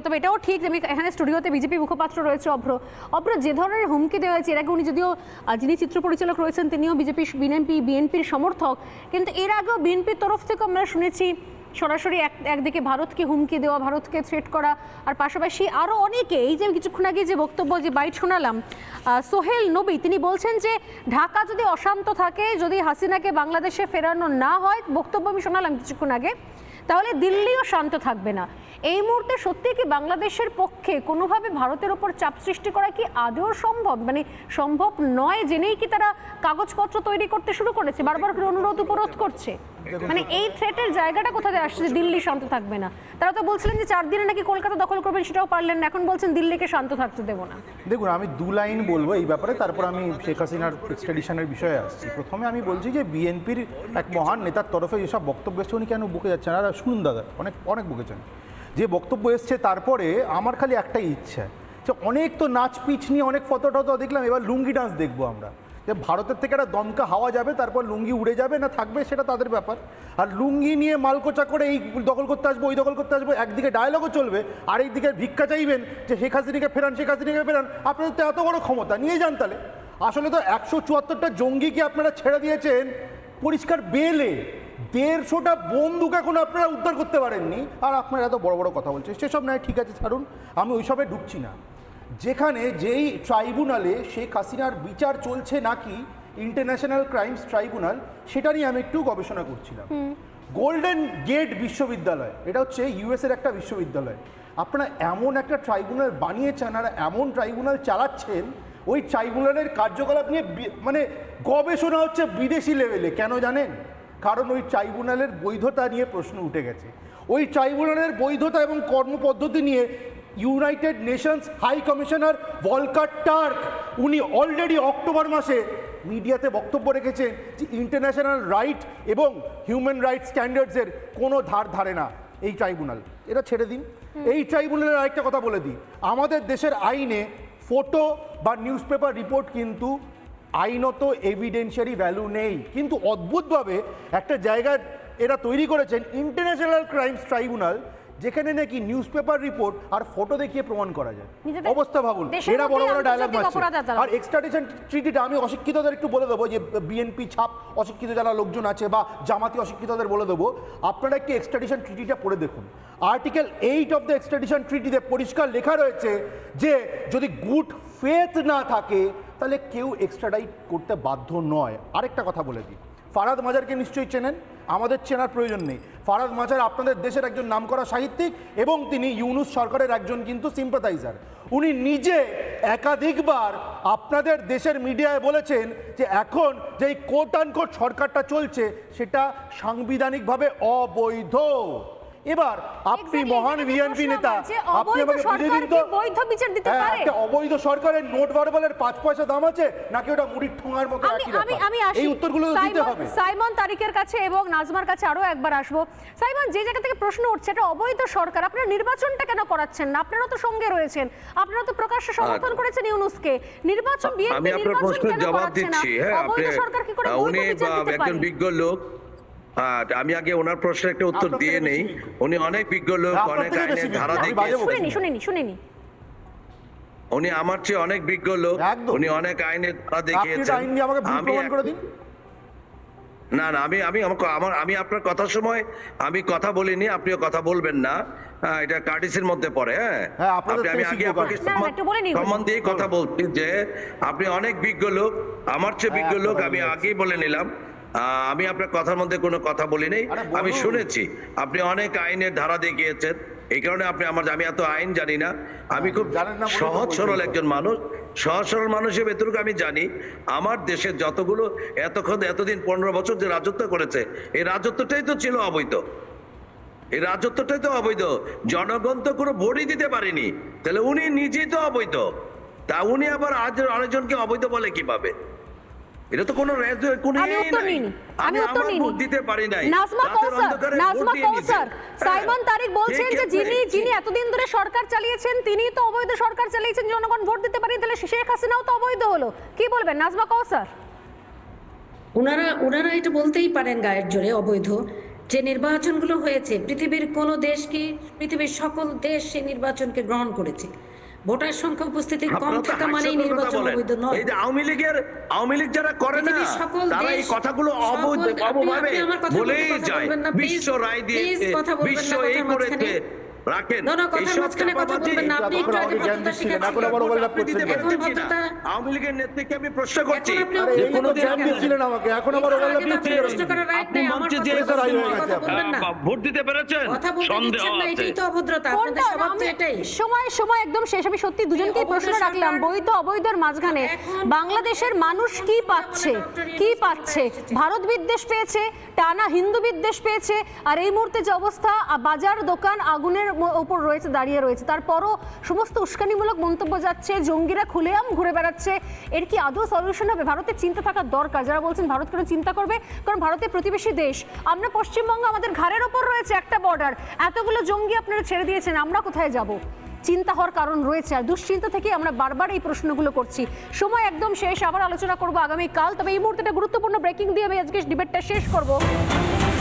তবে এটাও ঠিক যে এখানে স্টুডিওতে বিজেপি মুখপাত্র রয়েছে অভ্র যে ধরনের হুমকি দেওয়া হয়েছে, এর আগে উনি যদিও যিনি চিত্র পরিচালক রয়েছেন তিনিও বিএনপির সমর্থক, কিন্তু এর আগেও বিএনপির তরফ থেকে আমরা শুনেছি সরাসরি একদিকে ভারতকে হুমকি দেওয়া, ভারতকে থ্রেট করা, আর পাশাপাশি আরও অনেকে, এই যে কিছুক্ষণ আগে যে বক্তব্য যে বাইট শোনালাম সোহেল নবী, তিনি বলছেন যে ঢাকা যদি অশান্ত থাকে, যদি হাসিনাকে বাংলাদেশে ফেরানো না হয়, বক্তব্য আমি শোনালাম কিছুক্ষণ আগে, তাহলে দিল্লিও শান্ত থাকবে না। এই মুহূর্তে সত্যি কি বাংলাদেশের পক্ষে কোনোভাবে ভারতের ওপর চাপ সৃষ্টি করা কি আদৌ সম্ভব? মানে সম্ভব নয় জেনেই কি তারা কাগজপত্র তৈরি করতে শুরু করেছে, বারবার করে অনুরোধ উপরোধ করছে? মানে এই থ্রেটের জায়গাটা কোথা থেকে আসছে যে দিল্লি শান্ত থাকবে না? তারা তো বলছিলেন যে 4 দিনে নাকি কলকাতা দখল করবেন, সেটাও পারলেন না, এখন বলছেন দিল্লিকে শান্ত থাকতে দেবো না। দেখুন, আমি 2 লাইন বলবো এই ব্যাপারে, তারপর আমি শেখ হাসিনার এক্সট্রাডিশনের বিষয়ে আসছি। প্রথমে আমি বলছি যে বিএনপির এক মহান নেতার তরফে যেসব বক্তব্য এসছে উনি কেন বকে যাচ্ছেন, আর শুনুন দাদা, অনেক বকেছেন। যে বক্তব্য এসছে তারপরে আমার খালি একটাই ইচ্ছা যে অনেক তো নাচ পিচ নিয়ে অনেক ফটো দেখলাম, এবার লুঙ্গি ডান্স দেখবো আমরা, যে ভারতের থেকে একটা দমকা হাওয়া যাবে, তারপর লুঙ্গি উড়ে যাবে না থাকবে সেটা তাদের ব্যাপার। আর লুঙ্গি নিয়ে মালকোচা করে এই দখল করতে আসবো, ওই দখল করতে আসবো, একদিকে ডায়লগও চলবে, আর একদিকে ভিক্ষা চাইবেন যে শেখ হাসিনাকে ফেরান, শেখ হাসিনাকে ফেরান। আপনাদের তো এত বড় ক্ষমতা, নিয়ে যান তাহলে। আসলে তো 174টা জঙ্গিকে আপনারা ছেড়ে দিয়েছেন পরিষ্কার বেলে, 150টা বন্দুক এখন আপনারা উদ্ধার করতে পারেননি, আর আপনারা এত বড় বড় কথা বলছেন। সেসব নয়, ঠিক আছে ছাড়ুন, আমি ওইসবে ঢুকছি না। যেখানে যেই ট্রাইব্যুনালে শেখ হাসিনার বিচার চলছে নাকি, ইন্টারন্যাশনাল ক্রাইমস ট্রাইব্যুনাল, সেটা নিয়ে আমি একটু গবেষণা করছিলাম। গোল্ডেন গেট বিশ্ববিদ্যালয়, এটা হচ্ছে ইউএসের একটা বিশ্ববিদ্যালয়। আপনারা এমন একটা ট্রাইব্যুনাল বানিয়েছেন আর এমন ট্রাইব্যুনাল চালাচ্ছেন, ওই ট্রাইব্যুনালের কার্যকলাপ নিয়ে মানে গবেষণা হচ্ছে বিদেশি লেভেলে। কেন জানেন? কারণ ওই ট্রাইব্যুনালের বৈধতা নিয়ে প্রশ্ন উঠে গেছে। ওই ট্রাইব্যুনালের বৈধতা এবং কর্মপদ্ধতি নিয়ে United Nations High Commissioner Volker Turk উনি অলরেডি অক্টোবর মাসে মিডিয়াতে বক্তব্য রেখেছেন যে ইন্টারন্যাশনাল রাইট এবং হিউম্যান রাইটস স্ট্যান্ডার্ডসের কোনো ধারে না এই ট্রাইব্যুনাল। এটা ছেড়ে দিন। এই ট্রাইব্যুনালের আরেকটা কথা বলে দিই, আমাদের দেশের আইনে ফটো বা নিউজ পেপার রিপোর্ট কিন্তু আইনত এভিডেন্সিয়ারি ভ্যালু নেই, কিন্তু অদ্ভুতভাবে একটা জায়গায় এরা তৈরি করেছেন ইন্টারন্যাশনাল ক্রাইমস ট্রাইব্যুনাল, যেখানে নাকি নিউজ পেপার রিপোর্ট আর ফটো দেখিয়ে প্রমাণ করা যায়। অবস্থা ভাবুন, এরা বড় বড় ডায়লগ মারছে। আর এক্সট্রাডিশন ট্রিটিটা আমি অশিক্ষিতদের একটু বলে দেবো, যে বিএনপি ছাপ অশিক্ষিত যারা লোকজন আছে বা জামাতি অশিক্ষিতদের বলে দেবো, আপনারা একটু এক্সট্রাডিশন ট্রিটিটা পড়ে দেখুন। আর্টিকেল 8 অফ দ্য এক্সট্রাডিশন ট্রিটিতে পরিষ্কার লেখা রয়েছে যে যদি গুড ফেথ না থাকে তাহলে কেউ এক্সট্রাডাইট করতে বাধ্য নয়। আরেকটা কথা বলে দিই, ফারাদ মাজারকে নিশ্চয়ই চেনেন, আমাদের চেনার প্রয়োজন নেই। ফারাদ মাজার আপনাদের দেশের একজন নামকরা সাহিত্যিক এবং তিনি ইউনুস সরকারের একজন কিন্তু সিম্পাথাইজার। উনি নিজে একাধিকবার আপনাদের দেশের মিডিয়ায় বলেছেন যে এখন যে কোট আনকোট সরকারটা চলছে সেটা সাংবিধানিকভাবে অবৈধ। এবার আপনি মহান বিএনপি নেতা, আপনি আমাকে বুঝিয়ে দিন তো, একটা অবৈধ সরকারের নোট ভার্বালের 5 পয়সা দাম আছে নাকি ওটা মুড়ির ঠোঙার মতো একই ব্যাপার? এই উত্তরগুলো দিতে হবে। সাইমন তারিকের কাছে এবং নাজমার কাছে আরো একবার আসবো। সাইমন, যে জায়গা থেকে প্রশ্ন উঠছে এটা অবৈধ সরকার, আপনারা নির্বাচনটা কেন করাচ্ছেন না? আপনারা তো সঙ্গে রয়েছেন, আপনারা তো প্রকাশ্যে সমর্থন করেছেন ইউনুসকে। নির্বাচন বিএনপি নির্বাচন কেন করাচ্ছেন না? অবৈধ সরকার কি করে বৈধ বিচার দিতে পারে? একজন বিজ্ঞ লোক, আমি আগে ওনার প্রশ্নের একটা উত্তর দিয়ে নেই। উনি অনেক বিজ্ঞ লোক, অনেক আইনের ধারা শুনেনি উনি আমার চেয়ে অনেক বিজ্ঞ লোক, উনি অনেক আইনের ধারা দেখিয়েছেন। না আমি আপনার কথার সময় আমি কথা বলিনি, আপনিও কথা বলবেন না, এটা কার্টিসের মধ্যে পড়ে। আমি আগে আপনাকে সম্মান দিয়ে কথা বলছি যে আপনি অনেক বিজ্ঞ লোক, আমার চেয়ে বিজ্ঞ লোক, আমি আগেই বলে নিলাম। আমি আপনার কথার মধ্যে কোনো কথা বলি নাই, আমি শুনেছি আপনি অনেক আইনের ধারা দেখিয়েছেন, এই কারণে আমি এত আইন জানি না। আমি খুব সহজ সরল একজন মানুষ, সহজ সরল মানুষের ভেতরকে আমি জানি আমার দেশের যতগুলো এতদিন 15 বছর যে রাজত্ব করেছে, এই রাজত্বটাই তো ছিল অবৈধ। এই রাজত্বটাই তো অবৈধ। জনগণ তো কোনো ভোটই দিতে পারেনি, তাহলে উনি নিজেই তো অবৈধ। তা উনি আবার আরেকজনকে অবৈধ বলে কিভাবে? এটা তো কোনো দিতে পারি নাই। নাজমা কৌসার, সাইমন তারিক বলছেন যে যিনি এতদিন ধরে সরকার চালিয়েছেন তিনি তো অবৈধ সরকার চালিয়েছেন, জনগণ ভোট দিতে পারেনি, তাহলে শেখ হাসিনাও তো অবৈধ হলো। কি বলবেন নাজমা কৌসার? ওনারা এটা বলতেই পারেন গায়ের জোরে অবৈধ, যে নির্বাচনগুলো হয়েছে পৃথিবীর কোনো দেশ কি, পৃথিবীর সকল দেশ সেই নির্বাচনকে গ্রহণ করেছে। ভোটার সংখ্যা উপস্থিতি কম থাকা মানেই নির্বাচন অবৈধ নয়। এই যে আওয়ামী লীগ যারা করে না, তারা এই কথাগুলো অবৈধভাবে বলেই যায়। বিশ্ব রায় দিয়েছে, বিশ্ব এই করেছে। রাখেন আওয়ামী লীগের নেত্রীকে আমি প্রশ্ন করছি, ভোট দিতে পেরেছেন? সন্দেহ আছে। সময় সময় একদম শেষ। আমি সত্যি দুজনকেই প্রশ্ন রাখলাম, বৈধ অবৈধর মাঝখানে বাংলাদেশের মানুষ কি পাচ্ছে, কি পাচ্ছে? ভারত বিদ্বেষ পেয়েছে, টানা হিন্দু বিদ্বেষ পেয়েছে, আর এই মুহূর্তে যে অবস্থা, বাজার দোকান আগুনের উপর রয়েছে, দাঁড়িয়ে রয়েছে, তারপরও সমস্ত উস্কানিমূলক মন্তব্য যাচ্ছে, জঙ্গিরা খুলেআম ঘুরে বেড়াচ্ছে। এর কি আদৌ সলিউশন হবে? ভারতের চিন্তা থাকার দরকার। যারা বলছেন ভারত কেন চিন্তা করবে, কারণ ভারতের প্রতিবেশী দেশ। আমরা পশ্চিমবঙ্গ, আমাদের ঘাড়ের ওপর রয়েছে একটা বর্ডার, এতগুলো জঙ্গি আপনারা ছেড়ে দিয়েছেন, আমরা কোথায় যাব? চিন্তা হওয়ার কারণ রয়েছে, আর দুশ্চিন্তা থেকে আমরা বারবার এই প্রশ্নগুলো করছি। সময় একদম শেষ, আবার আলোচনা করবো আগামীকাল। তবে এই মুহূর্তে একটা গুরুত্বপূর্ণ ব্রেকিং দিয়ে আমি আজকে ডিবেটটা শেষ করব।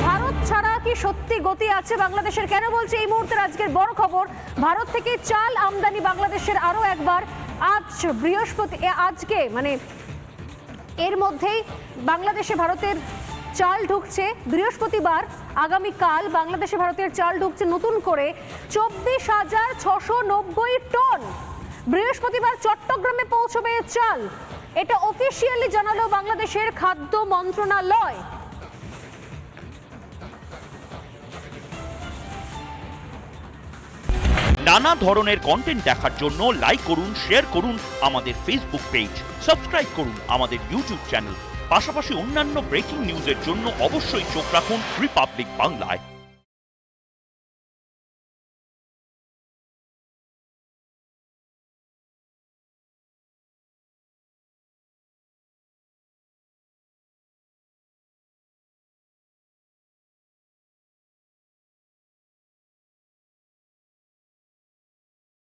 ভারত ছাড়া কি সত্যি গতি আছে বাংলাদেশের? কেন বলছে এই মুহূর্তের আজকের বড় খবর, ভারত থেকে চাল আমদানি বাংলাদেশের আরো একবার। আজ বৃহস্পতি, আজকে মানে এর মধ্যেই বাংলাদেশে ভারতের চাল ঢুকছে। বৃহস্পতিবার আগামীকাল বাংলাদেশে ভারতের চাল ঢুকছে নতুন করে 24,690 টন। বৃহস্পতিবার চট্টগ্রামে পৌঁছবে চাল, এটা অফিসিয়ালি জানালো বাংলাদেশের খাদ্য মন্ত্রণালয়। নানা ধরনের কন্টেন্ট দেখার জন্য লাইক করুন, শেয়ার করুন আমাদের ফেসবুক পেজ, সাবস্ক্রাইব করুন আমাদের ইউটিউব চ্যানেল। পাশাপাশি অন্যান্য ব্রেকিং নিউজের জন্য অবশ্যই চোখ রাখুন রিপাবলিক বাংলায়।